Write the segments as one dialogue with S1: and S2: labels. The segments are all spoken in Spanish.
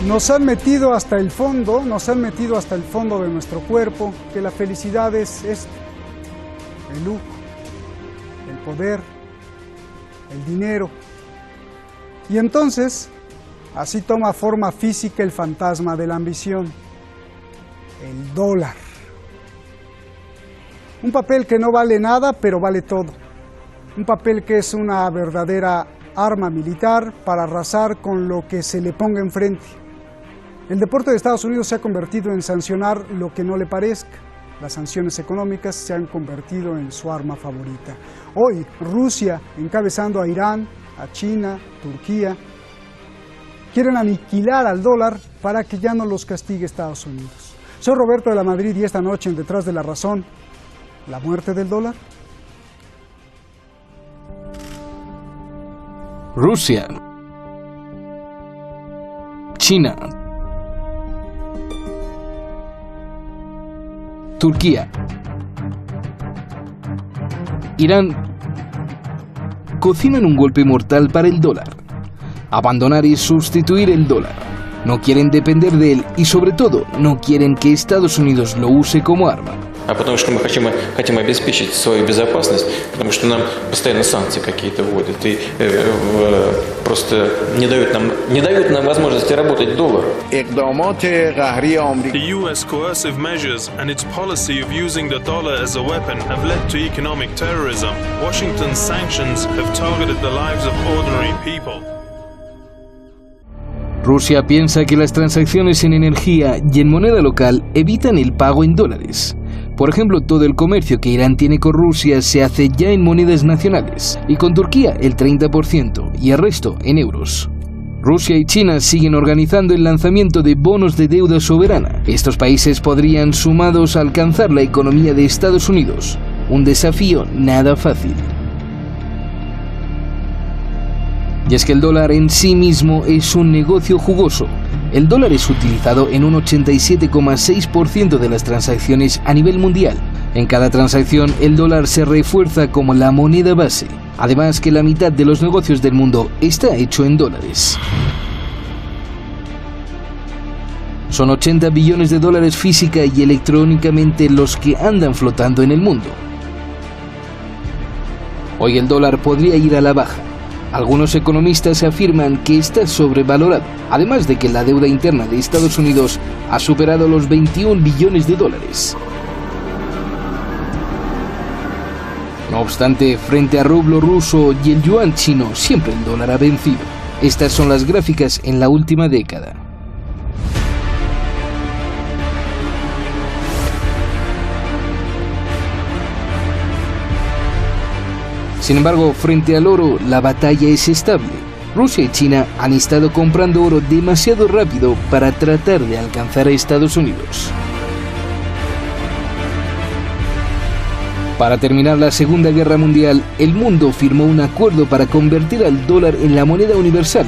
S1: Nos han metido hasta el fondo, de nuestro cuerpo, que la felicidad es esto: el lujo, el poder, el dinero. Y entonces, así toma forma física el fantasma de la ambición, el dólar. Un papel que no vale nada, pero vale todo. Un papel que es una verdadera arma militar para arrasar con lo que se le ponga enfrente. El deporte de Estados Unidos se ha convertido en sancionar lo que no le parezca. Las sanciones económicas se han convertido en su arma favorita. Hoy, Rusia, encabezando a Irán, a China, Turquía, quieren aniquilar al dólar para que ya no los castigue Estados Unidos. Soy Roberto de la Madrid y esta noche en Detrás de la Razón, ¿la muerte del dólar?
S2: Rusia, China, Turquía, Irán cocinan un golpe mortal para el dólar. Abandonar y sustituir el dólar. No quieren depender de él y sobre todo no quieren que Estados Unidos lo use como arma.
S3: Потому что мы хотим обеспечить свою безопасность, потому что нам постоянно санкции какие-то вводят и просто не дают нам возможности работать доллар.
S4: The US coercive measures and its policy of using the dollar as a weapon have led to economic terrorism. Washington's sanctions have targeted the lives of ordinary people.
S2: Rusia piensa que las transacciones en energía y en moneda local evitan el pago en dólares. Por ejemplo, todo el comercio que Irán tiene con Rusia se hace ya en monedas nacionales, y con Turquía el 30% y el resto en euros. Rusia y China siguen organizando el lanzamiento de bonos de deuda soberana. Estos países podrían, sumados, alcanzar la economía de Estados Unidos. Un desafío nada fácil. Y es que el dólar en sí mismo es un negocio jugoso. El dólar es utilizado en un 87,6% de las transacciones a nivel mundial. En cada transacción, el dólar se refuerza como la moneda base. Además que la mitad de los negocios del mundo está hecho en dólares. Son 80 billones de dólares física y electrónicamente los que andan flotando en el mundo. Hoy el dólar podría ir a la baja. Algunos economistas afirman que está sobrevalorado, además de que la deuda interna de Estados Unidos ha superado los 21 billones de dólares. No obstante, frente al rublo ruso y el yuan chino, siempre el dólar ha vencido. Estas son las gráficas en la última década. Sin embargo, frente al oro, la batalla es estable. Rusia y China han estado comprando oro demasiado rápido para tratar de alcanzar a Estados Unidos. Para terminar la Segunda Guerra Mundial, el mundo firmó un acuerdo para convertir al dólar en la moneda universal.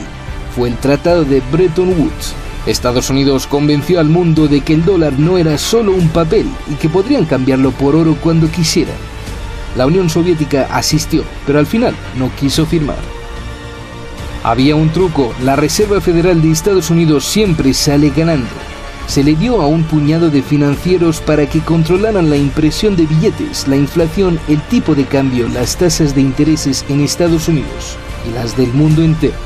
S2: Fue el Tratado de Bretton Woods. Estados Unidos convenció al mundo de que el dólar no era solo un papel y que podrían cambiarlo por oro cuando quisieran. La Unión Soviética asistió, pero al final no quiso firmar. Había un truco: la Reserva Federal de Estados Unidos siempre sale ganando. Se le dio a un puñado de financieros para que controlaran la impresión de billetes, la inflación, el tipo de cambio, las tasas de intereses en Estados Unidos y las del mundo entero.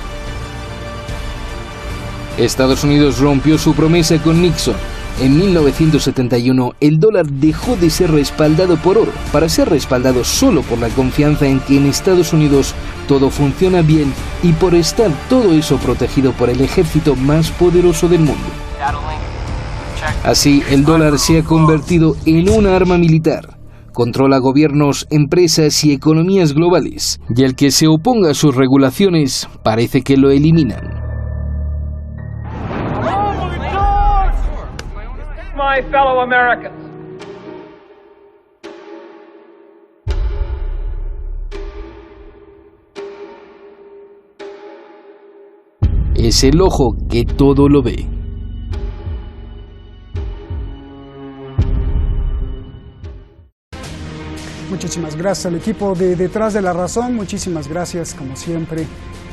S2: Estados Unidos rompió su promesa con Nixon. En 1971, el dólar dejó de ser respaldado por oro para ser respaldado solo por la confianza en que en Estados Unidos todo funciona bien y por estar todo eso protegido por el ejército más poderoso del mundo. Así, el dólar se ha convertido en una arma militar. Controla gobiernos, empresas y economías globales, y el que se oponga a sus regulaciones parece que lo eliminan.
S5: My fellow Americans.
S2: Es el ojo que todo lo ve.
S1: Muchísimas gracias al equipo de Detrás de la Razón. Muchísimas gracias, como siempre,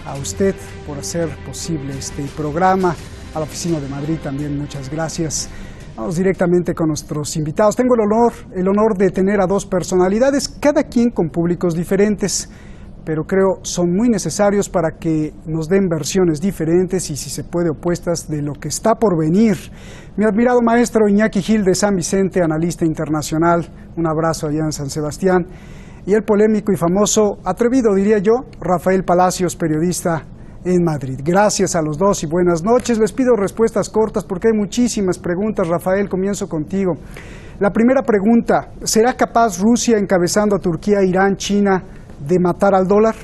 S1: a usted por hacer posible este programa. a la oficina de Madrid también muchas gracias. Vamos directamente con nuestros invitados. Tengo el honor de tener a dos personalidades, cada quien con públicos diferentes, pero creo son muy necesarios para que nos den versiones diferentes y, si se puede, opuestas de lo que está por venir. Mi admirado maestro Iñaki Gil de San Vicente, analista internacional, un abrazo allá en San Sebastián, y el polémico y famoso, atrevido diría yo, Rafael Palacios, periodista en Madrid. Gracias a los dos y buenas noches. Les pido respuestas cortas porque hay muchísimas preguntas. Rafael, comienzo contigo. La primera pregunta, ¿será capaz Rusia, encabezando a Turquía, Irán, China, de matar al dólar?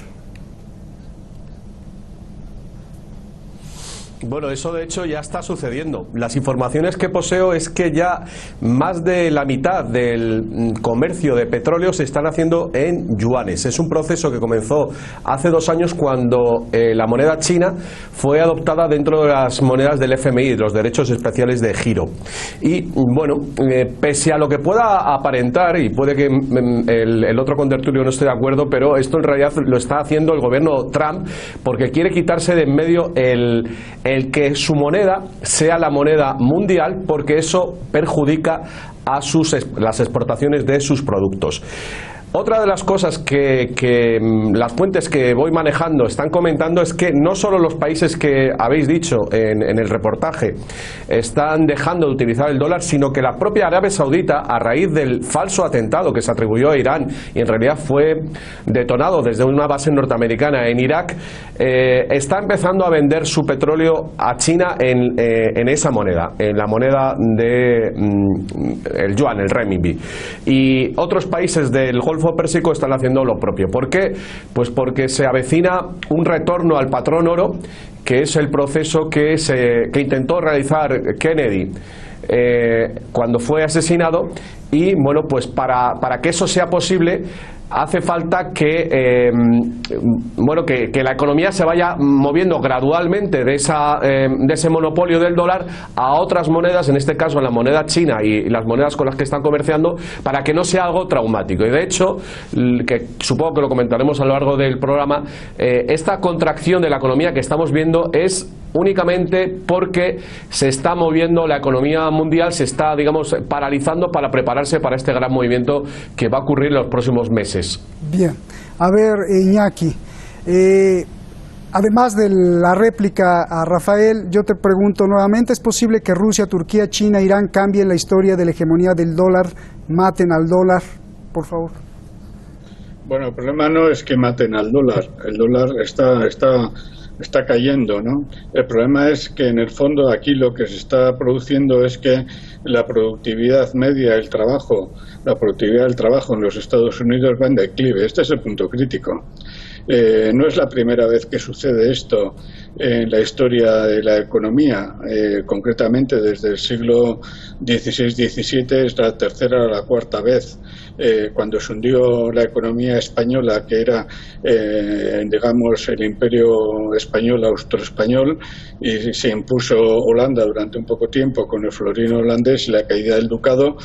S6: Bueno, eso de hecho ya está sucediendo. Las informaciones que poseo es que ya más de la mitad del comercio de petróleo se están haciendo en yuanes. Es un proceso que comenzó hace 2 años cuando la moneda china fue adoptada dentro de las monedas del FMI, los derechos especiales de giro. Y bueno, pese a lo que pueda aparentar, y puede que el otro contertulio no esté de acuerdo, pero esto en realidad lo está haciendo el gobierno Trump porque quiere quitarse de en medio el que su moneda sea la moneda mundial, porque eso perjudica a las exportaciones de sus productos. Otra de las cosas que las fuentes que voy manejando están comentando es que no solo los países que habéis dicho en el reportaje están dejando de utilizar el dólar, sino que la propia Arabia Saudita, a raíz del falso atentado que se atribuyó a Irán y en realidad fue detonado desde una base norteamericana en Irak, está empezando a vender su petróleo a China en esa moneda, en la moneda de el yuan, el renminbi. Y otros países del Golfo Pérsico están haciendo lo propio. ¿Por qué? Pues porque se avecina un retorno al patrón oro, que es el proceso que intentó realizar Kennedy cuando fue asesinado, y bueno, pues para que eso sea posible hace falta que la economía se vaya moviendo gradualmente de ese monopolio del dólar a otras monedas, en este caso la moneda china y las monedas con las que están comerciando, para que no sea algo traumático. Y de hecho, que supongo que lo comentaremos a lo largo del programa, esta contracción de la economía que estamos viendo es únicamente porque se está moviendo la economía mundial, se está, digamos, paralizando para prepararse para este gran movimiento que va a ocurrir en los próximos meses.
S1: Bien, a ver, Iñaki, además de la réplica a Rafael, yo te pregunto nuevamente, ¿es posible que Rusia, Turquía, China, Irán cambien la historia de la hegemonía del dólar, maten al dólar? Por favor.
S7: Bueno, el problema no es que maten al dólar, el dólar está cayendo, ¿no? El problema es que en el fondo aquí lo que se está produciendo es que la productividad media, la productividad del trabajo en los Estados Unidos va en declive. Este es el punto crítico. No es la primera vez que sucede esto en la historia de la economía, concretamente desde el siglo XVI-XVII, es la tercera o la cuarta vez. Cuando se hundió la economía española, que era, digamos, el imperio español, austroespañol, y se impuso Holanda durante un poco tiempo con el florino holandés y la caída del ducado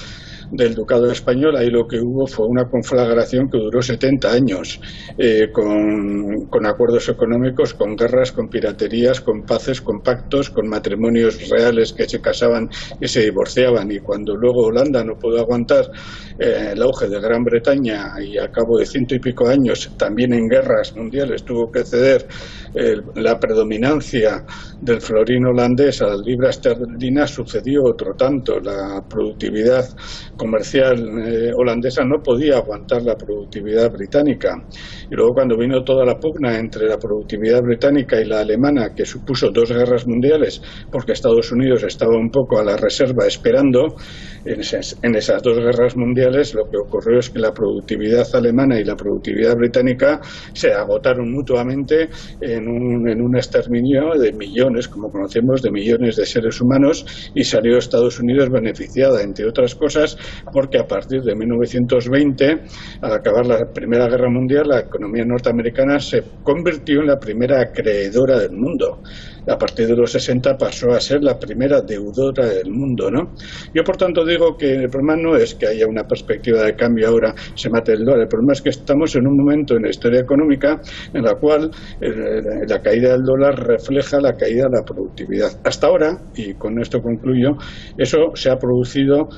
S7: español, ahí lo que hubo fue una conflagración que duró 70 años, con acuerdos económicos, con guerras, con piraterías, con paces, con pactos, con matrimonios reales que se casaban y se divorciaban. Y cuando luego Holanda no pudo aguantar el auge de Gran Bretaña, y al cabo de 100 y pico años, también en guerras mundiales, tuvo que ceder la predominancia del florín holandés a la libra esterlina, sucedió otro tanto. La productividad comercial holandesa no podía aguantar la productividad británica. Y luego, cuando vino toda la pugna entre la productividad británica y la alemana, que supuso 2 guerras mundiales, porque Estados Unidos estaba un poco a la reserva esperando, en esas 2 guerras mundiales lo que ocurrió es que la productividad alemana y la productividad británica se agotaron mutuamente en un exterminio de millones, como conocemos, de millones de seres humanos, y salió Estados Unidos beneficiada, entre otras cosas, porque a partir de 1920, al acabar la Primera Guerra Mundial, la economía norteamericana se convirtió en la primera acreedora del mundo. a partir de los 60 pasó a ser la primera deudora del mundo, ¿no? Yo, por tanto, digo que el problema no es que haya una perspectiva de cambio ahora, se mate el dólar. El problema es que estamos en un momento en la historia económica en la cual la caída del dólar refleja la caída de la productividad. Hasta ahora, y con esto concluyo, eso se ha producido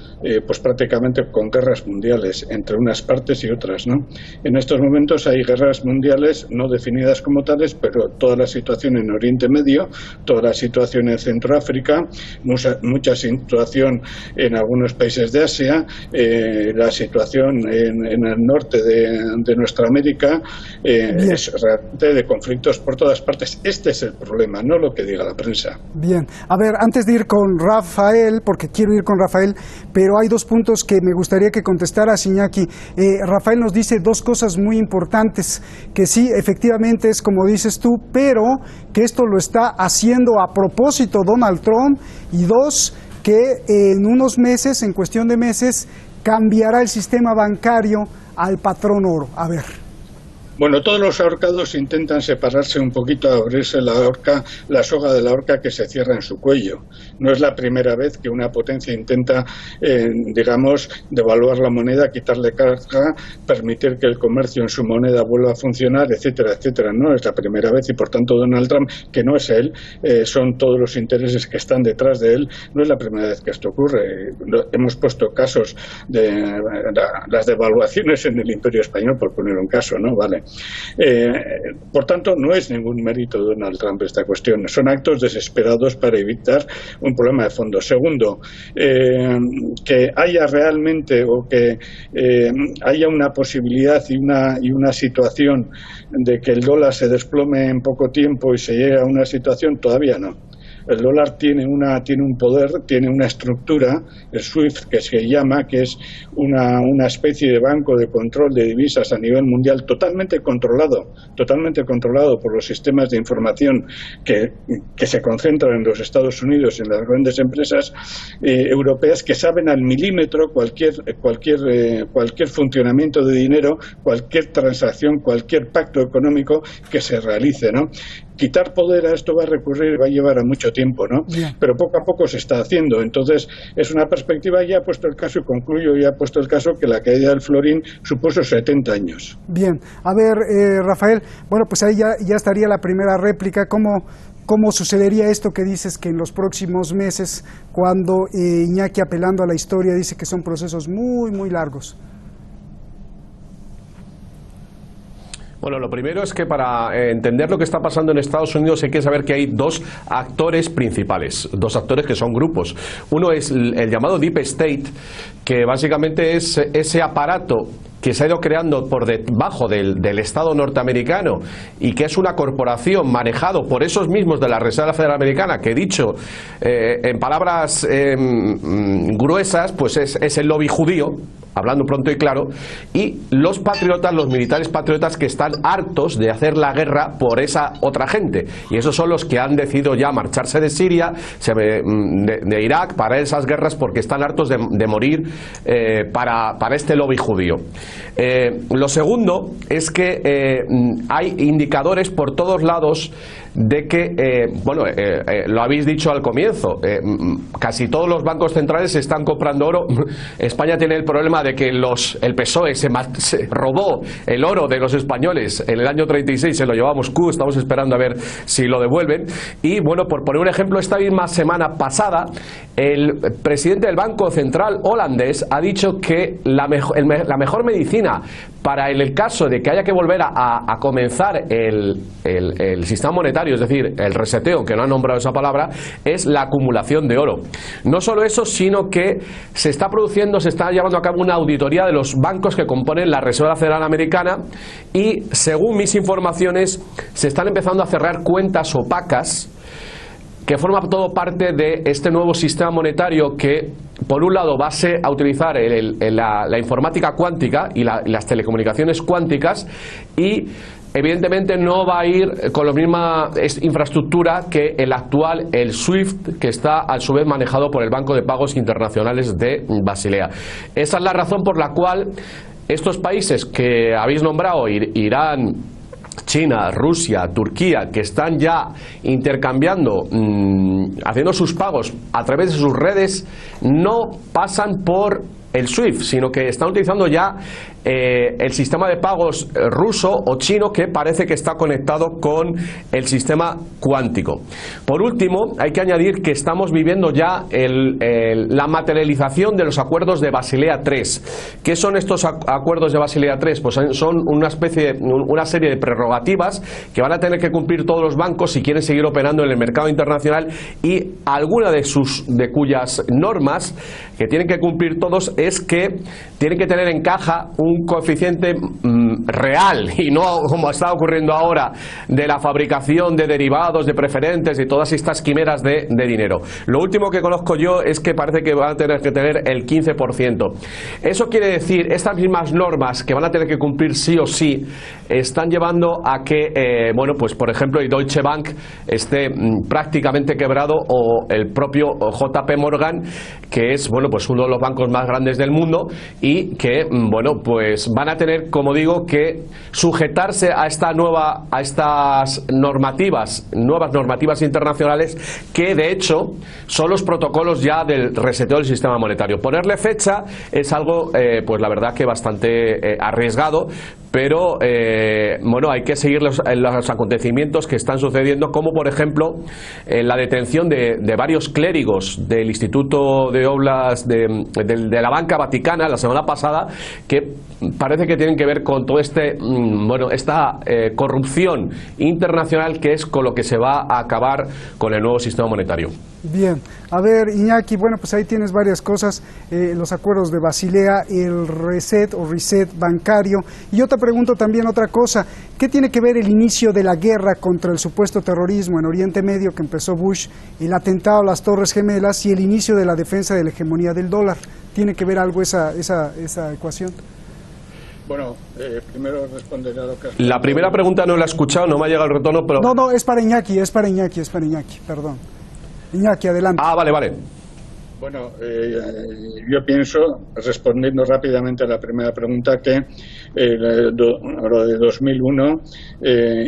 S7: pues prácticamente con guerras mundiales entre unas partes y otras, ¿no? En estos momentos hay guerras mundiales no definidas como tales, pero toda la situación en Oriente Medio, toda la situación en Centroáfrica, mucha situación en algunos países de Asia, la situación en el norte de nuestra América, es realmente de conflictos por todas partes. Este es el problema, no lo que diga la prensa.
S1: Bien, a ver, antes de ir con Rafael, porque quiero ir con Rafael, pero hay dos puntos que me gustaría que contestaras, Iñaki. Rafael nos dice dos cosas muy importantes, que sí, efectivamente es como dices tú, pero que esto lo está haciendo a propósito Donald Trump, y dos, que en unos meses, en cuestión de meses, cambiará el sistema bancario al patrón oro. A ver.
S7: Bueno, todos los ahorcados intentan separarse un poquito, abrirse la soga de la horca que se cierra en su cuello. No es la primera vez que una potencia intenta, digamos, devaluar la moneda, quitarle carga, permitir que el comercio en su moneda vuelva a funcionar, etcétera, etcétera. No es la primera vez y, por tanto, Donald Trump, que no es él, son todos los intereses que están detrás de él, no es la primera vez que esto ocurre. Hemos puesto casos de las devaluaciones en el Imperio Español, por poner un caso, ¿no? Vale. Por tanto, no es ningún mérito de Donald Trump esta cuestión, son actos desesperados para evitar un problema de fondo. Segundo, que haya realmente o que haya una posibilidad y una situación de que el dólar se desplome en poco tiempo y se llegue a una situación, todavía no. El dólar tiene un poder, tiene una estructura, el SWIFT que se llama, que es una especie de banco de control de divisas a nivel mundial totalmente controlado por los sistemas de información que se concentran en los Estados Unidos, en las grandes empresas europeas, que saben al milímetro cualquier funcionamiento de dinero, cualquier transacción, cualquier pacto económico que se realice, ¿no? Quitar poder a esto va a llevar a mucho tiempo, ¿no? Bien. Pero poco a poco se está haciendo. Entonces, es una perspectiva. Ya he puesto el caso, y concluyo, ya he puesto el caso que la caída del florín supuso 70 años. Bien.
S1: A ver, Rafael, bueno, pues ahí ya estaría la primera réplica. ¿Cómo sucedería esto que dices que en los próximos meses, cuando Iñaki, apelando a la historia, dice que son procesos muy, muy largos?
S6: Bueno, lo primero es que para entender lo que está pasando en Estados Unidos hay que saber que hay dos actores principales, dos actores que son grupos. Uno es el llamado Deep State, que básicamente es ese aparato que se ha ido creando por debajo del Estado norteamericano y que es una corporación manejado por esos mismos de la Reserva Federal Americana, que dicho en palabras gruesas, pues es el lobby judío, hablando pronto y claro, y los patriotas, los militares patriotas que están hartos de hacer la guerra por esa otra gente, y esos son los que han decidido ya marcharse de Siria, de Irak, para esas guerras, porque están hartos de morir para este lobby judío. Lo segundo es que hay indicadores por todos lados de que, lo habéis dicho al comienzo, casi todos los bancos centrales están comprando oro. España tiene el problema de que el PSOE se robó el oro de los españoles en el año 36, se lo llevó a Moscú, estamos esperando a ver si lo devuelven. Y bueno, por poner un ejemplo, esta misma semana pasada el presidente del Banco Central holandés ha dicho que la mejor medicina para el caso de que haya que volver a comenzar el sistema monetario, es decir, el reseteo, que no han nombrado esa palabra, es la acumulación de oro. No solo eso, sino que se está llevando a cabo una auditoría de los bancos que componen la Reserva Federal Americana, y según mis informaciones se están empezando a cerrar cuentas opacas que forma todo parte de este nuevo sistema monetario que, por un lado, va a utilizar la informática cuántica y las telecomunicaciones cuánticas, y evidentemente no va a ir con la misma infraestructura que el actual, el SWIFT, que está a su vez manejado por el Banco de Pagos Internacionales de Basilea. Esa es la razón por la cual estos países que habéis nombrado, Irán, China, Rusia, Turquía, que están ya intercambiando, haciendo sus pagos a través de sus redes, no pasan por el SWIFT, sino que están utilizando ya el sistema de pagos ruso o chino, que parece que está conectado con el sistema cuántico. Por último, hay que añadir que estamos viviendo ya la materialización de los acuerdos de Basilea III. ¿Qué son estos acuerdos de Basilea III? Pues son una serie de prerrogativas que van a tener que cumplir todos los bancos si quieren seguir operando en el mercado internacional, y alguna de cuyas normas que tienen que cumplir todos es que tienen que tener en caja un coeficiente real, y no como está ocurriendo ahora, de la fabricación de derivados, de preferentes y todas estas quimeras de dinero. Lo último que conozco yo es que parece que van a tener que tener el 15%. Eso quiere decir, estas mismas normas que van a tener que cumplir sí o sí, están llevando a que, bueno, pues por ejemplo, el Deutsche Bank esté prácticamente quebrado, o el propio JP Morgan, que es, bueno, pues uno de los bancos más grandes del mundo, y que, bueno, pues van a tener, como digo, que sujetarse a estas nuevas normativas internacionales, que de hecho son los protocolos ya del reseteo del sistema monetario. Ponerle fecha es algo, pues la verdad que bastante arriesgado, pero bueno, hay que seguir los acontecimientos que están sucediendo, como por ejemplo la detención de varios clérigos del Instituto de Oblas de la Banca Vaticana la semana pasada, que parece que tienen que ver con todo esta corrupción internacional, que es con lo que se va a acabar con el nuevo sistema monetario.
S1: Bien, a ver, Iñaki, bueno, pues ahí tienes varias cosas, los acuerdos de Basilea, el reset bancario. Y yo te pregunto también otra cosa, ¿qué tiene que ver el inicio de la guerra contra el supuesto terrorismo en Oriente Medio que empezó Bush, el atentado a las Torres Gemelas y el inicio de la defensa de la hegemonía del dólar? ¿Tiene que ver algo esa ecuación?
S7: Bueno, primero responderé a lo que has
S6: La primera pregunta no la he escuchado, no me ha llegado el retorno, pero...
S1: No, es para Iñaki, perdón. Iñaki, adelante.
S6: Ah, vale.
S7: Bueno, yo pienso, respondiendo rápidamente a la primera pregunta, que lo de 2001,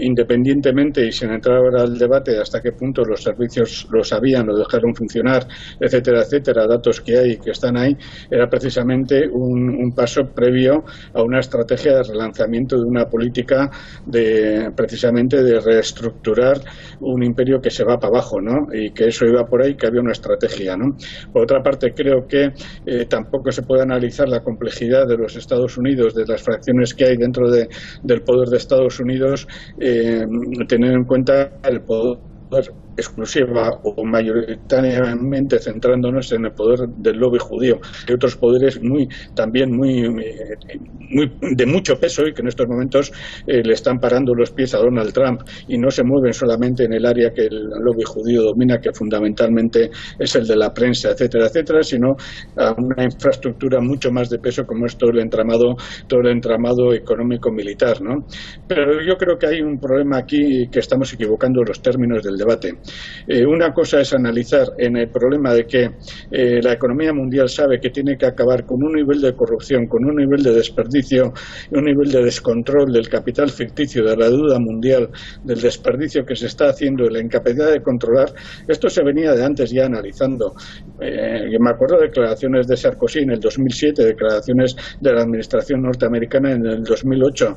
S7: independientemente y sin entrar ahora al debate de hasta qué punto los servicios lo sabían, lo dejaron funcionar, etcétera, datos que hay que están ahí, era precisamente un paso previo a una estrategia de relanzamiento de una política precisamente de reestructurar un imperio que se va para abajo, ¿no? Y que eso iba por ahí, que había una estrategia, ¿no? Por otra parte, creo que tampoco se puede analizar la complejidad de los Estados Unidos, de las fracciones que hay dentro del poder de Estados Unidos, teniendo en cuenta el poder exclusiva o mayoritariamente centrándonos en el poder del lobby judío y otros poderes también de mucho peso, y que en estos momentos le están parando los pies a Donald Trump, y no se mueven solamente en el área que el lobby judío domina, que fundamentalmente es el de la prensa, etcétera, sino a una infraestructura mucho más de peso, como es todo el entramado económico militar, ¿no? Pero yo creo que hay un problema aquí, que estamos equivocando los términos del debate. Una cosa es analizar en el problema de que la economía mundial sabe que tiene que acabar con un nivel de corrupción, con un nivel de desperdicio, un nivel de descontrol del capital ficticio, de la deuda mundial, del desperdicio que se está haciendo, de la incapacidad de controlar. Esto se venía de antes ya analizando. Yo me acuerdo de declaraciones de Sarkozy en el 2007, declaraciones de la administración norteamericana en el 2008,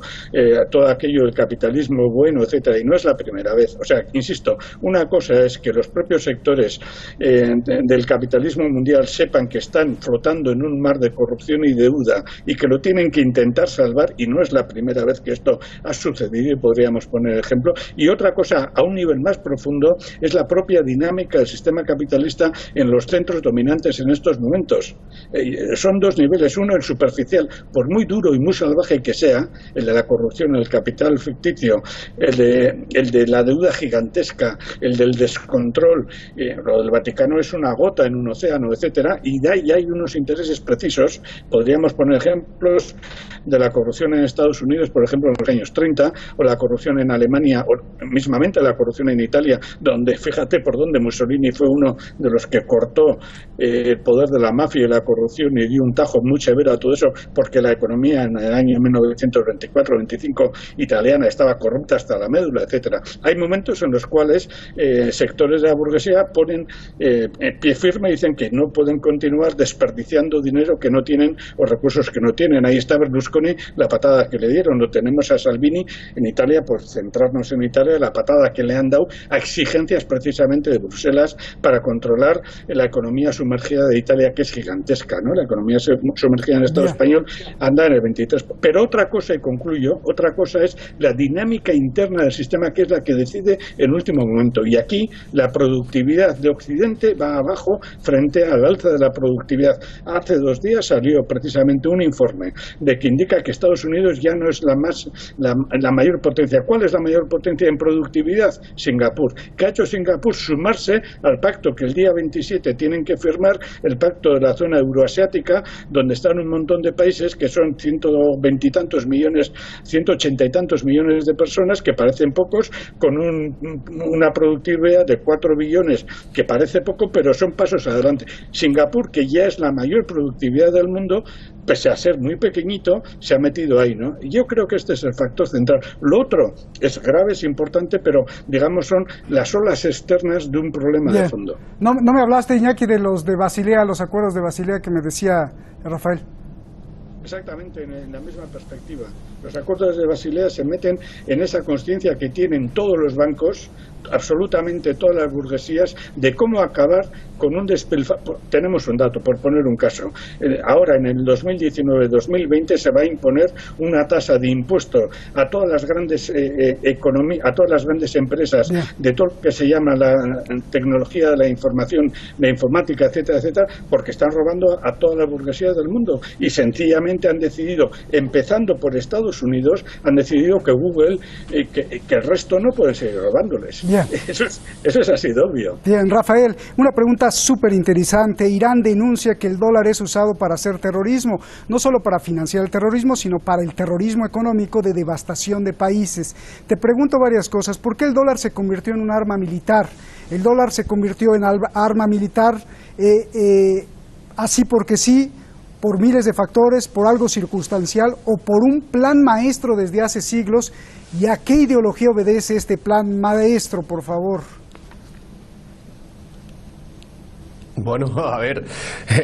S7: todo aquello del capitalismo bueno, etcétera, y no es la primera vez. O sea, insisto, una cosa es que los propios sectores del capitalismo mundial sepan que están flotando en un mar de corrupción y deuda, y que lo tienen que intentar salvar, y no es la primera vez que esto ha sucedido, y podríamos poner ejemplo. Y otra cosa a un nivel más profundo es la propia dinámica del sistema capitalista en los centros dominantes en estos momentos. Son dos niveles: uno, el superficial, por muy duro y muy salvaje que sea, el de la corrupción, el capital ficticio, el de la deuda gigantesca, el de del descontrol. Lo del Vaticano es una gota en un océano, etcétera, y de ahí hay unos intereses precisos. Podríamos poner ejemplos de la corrupción en Estados Unidos, por ejemplo, en los años 30, o la corrupción en Alemania, o mismamente la corrupción en Italia, donde, fíjate por dónde Mussolini fue uno de los que cortó el poder de la mafia y la corrupción y dio un tajo muy severo a todo eso, porque la economía en el año 1924-25 italiana estaba corrupta hasta la médula, etcétera. Hay momentos en los cuales sectores de la burguesía ponen pie firme y dicen que no pueden continuar desperdiciando dinero que no tienen o recursos que no tienen. Ahí está Berlusconi, la patada que le dieron. Lo tenemos a Salvini en Italia, pues centrarnos en Italia, la patada que le han dado a exigencias precisamente de Bruselas para controlar la economía sumergida de Italia, que es gigantesca, ¿no? La economía sumergida en el Estado español anda en el 23%. Pero otra cosa, y concluyo, otra cosa es la dinámica interna del sistema, que es la que decide en último momento. Y aquí la productividad de Occidente va abajo frente al alza de la productividad. Hace 2 días salió precisamente un informe de que indica que Estados Unidos ya no es la mayor potencia. ¿Cuál es la mayor potencia en productividad? Singapur. ¿Qué ha hecho Singapur? Sumarse al pacto que el día 27 tienen que firmar, el pacto de la zona euroasiática, donde están un montón de países que son 120 y tantos millones, 180 y tantos millones de personas, que parecen pocos, con una productividad de 4 billones, que parece poco, pero son pasos adelante. Singapur, que ya es la mayor productividad del mundo, pese a ser muy pequeñito, se ha metido ahí, ¿no? Yo creo que este es el factor central. Lo otro es grave, es importante, pero digamos son las olas externas de un problema de fondo.
S1: No me hablaste, Iñaki, de los de Basilea, los acuerdos de Basilea que me decía Rafael.
S7: Exactamente, en la misma perspectiva. Los acuerdos de Basilea se meten en esa consciencia que tienen todos los bancos, absolutamente todas las burguesías, de cómo acabar con un despilfarro. Tenemos un dato, por poner un caso. Ahora, en el 2019-2020, se va a imponer una tasa de impuesto a todas las grandes a todas las grandes empresas de todo lo que se llama la tecnología de la información, la informática, etcétera, etcétera, porque están robando a toda la burguesía del mundo. Y sencillamente han decidido, empezando por Estados Unidos, han decidido que Google, que el resto no puede seguir robándoles. Eso es así de obvio.
S1: Bien, Rafael, una pregunta súper interesante. Irán denuncia que el dólar es usado para hacer terrorismo, no solo para financiar el terrorismo, sino para el terrorismo económico de devastación de países. Te pregunto varias cosas. ¿Por qué el dólar se convirtió en un arma militar? ¿El dólar se convirtió en arma militar así porque sí, por miles de factores, por algo circunstancial o por un plan maestro desde hace siglos? ¿Y a qué ideología obedece este plan maestro, por favor?
S6: Bueno, a ver,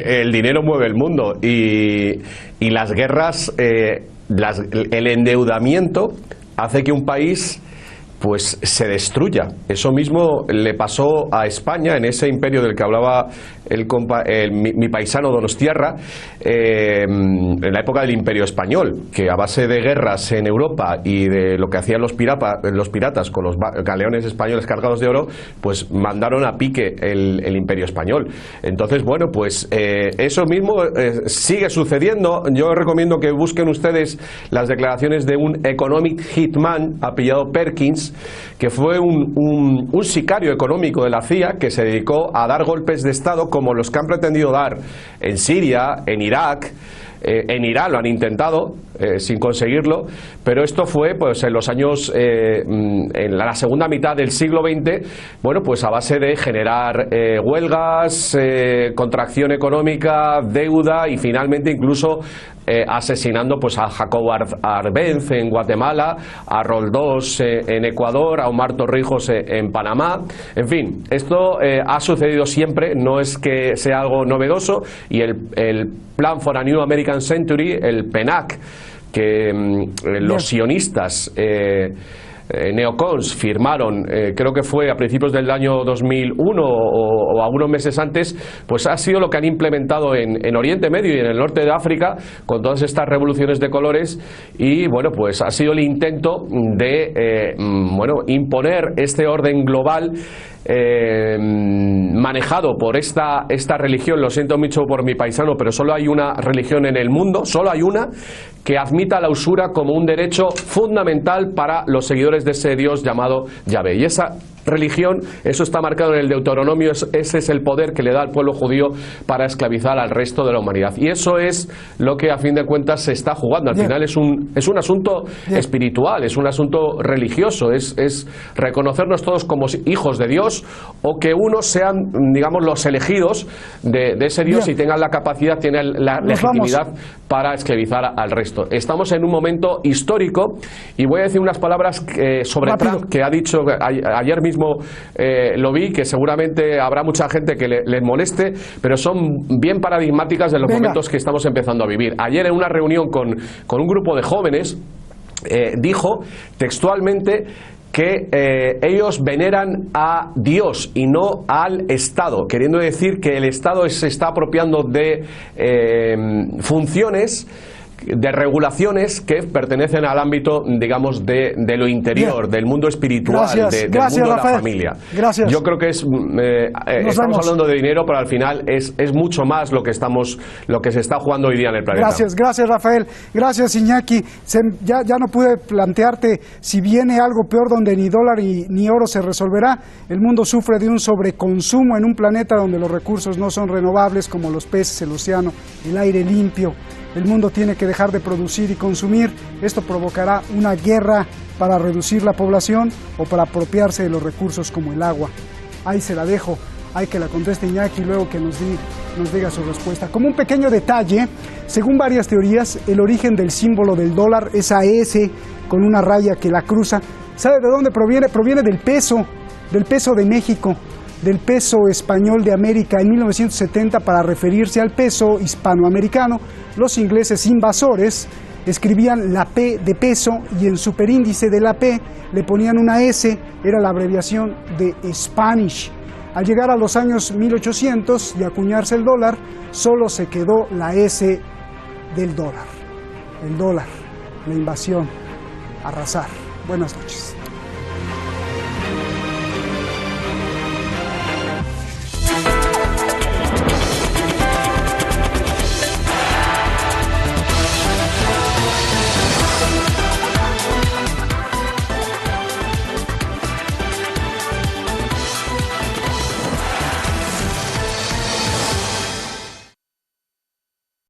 S6: el dinero mueve el mundo y las guerras, el endeudamiento hace que un país pues se destruya. Eso mismo le pasó a España en ese imperio del que hablaba mi paisano Donostiarra, en la época del Imperio Español, que a base de guerras en Europa y de lo que hacían los piratas con los galeones españoles cargados de oro, pues mandaron a pique el Imperio Español. Entonces, bueno, pues eso mismo sigue sucediendo. Yo recomiendo que busquen ustedes las declaraciones de un economic hitman apellidado Perkins, que fue un sicario económico de la CIA que se dedicó a dar golpes de Estado como los que han pretendido dar en Siria, en Irak, en Irán lo han intentado sin conseguirlo, pero esto fue pues en los años en la segunda mitad del siglo XX, bueno, pues a base de generar huelgas, contracción económica, deuda y finalmente incluso asesinando pues a Jacobo Arbenz en Guatemala, a Roldós en Ecuador, a Omar Torrijos en Panamá. En fin, esto ha sucedido siempre, no es que sea algo novedoso, y el Plan for a New American Century, el PENAC, que los sionistas neocons firmaron, creo que fue a principios del año 2001 o algunos meses antes, pues ha sido lo que han implementado en Oriente Medio y en el norte de África con todas estas revoluciones de colores. Y bueno, pues ha sido el intento de imponer este orden global manejado por esta religión. Lo siento mucho por mi paisano, pero solo hay una religión en el mundo, solo hay una, que admita la usura como un derecho fundamental para los seguidores de ese Dios llamado Yahvé. Y esa religión, eso está marcado en el Deuteronomio, ese es el poder que le da al pueblo judío para esclavizar al resto de la humanidad. Y eso es lo que a fin de cuentas se está jugando. Al final es un asunto espiritual, es un asunto religioso, es reconocernos todos como hijos de Dios, o que unos sean, digamos, los elegidos de ese Dios y tengan la capacidad, tienen la legitimidad para esclavizar al resto. Estamos en un momento histórico y voy a decir unas palabras sobre Trump que ha dicho ayer mismo. Lo vi, que seguramente habrá mucha gente que le moleste, pero son bien paradigmáticas de los momentos que estamos empezando a vivir. Ayer en una reunión con un grupo de jóvenes dijo textualmente que ellos veneran a Dios y no al Estado, queriendo decir que el Estado se está apropiando de funciones, de regulaciones que pertenecen al ámbito, digamos, de lo interior, del mundo espiritual, del mundo de la familia.
S1: Gracias.
S6: Yo creo que estamos hablando de dinero, pero al final es mucho más lo que se está jugando hoy día en el planeta.
S1: Gracias Rafael, gracias Iñaki. Ya no pude plantearte si viene algo peor donde ni dólar ni oro se resolverá. El mundo sufre de un sobreconsumo en un planeta donde los recursos no son renovables, como los peces, el océano, el aire limpio. El mundo tiene que dejar de producir y consumir. Esto provocará una guerra para reducir la población o para apropiarse de los recursos como el agua. Ahí se la dejo. Hay que la conteste Iñaki y luego que nos diga su respuesta. Como un pequeño detalle, según varias teorías, el origen del símbolo del dólar, esa S con una raya que la cruza, ¿sabe de dónde proviene? Proviene del peso de México, del peso español de América en 1970. Para referirse al peso hispanoamericano, los ingleses invasores escribían la P de peso y en superíndice de la P le ponían una S, era la abreviación de Spanish. Al llegar a los años 1800 y acuñarse el dólar, solo se quedó la S del dólar. El dólar, la invasión, arrasar. Buenas noches.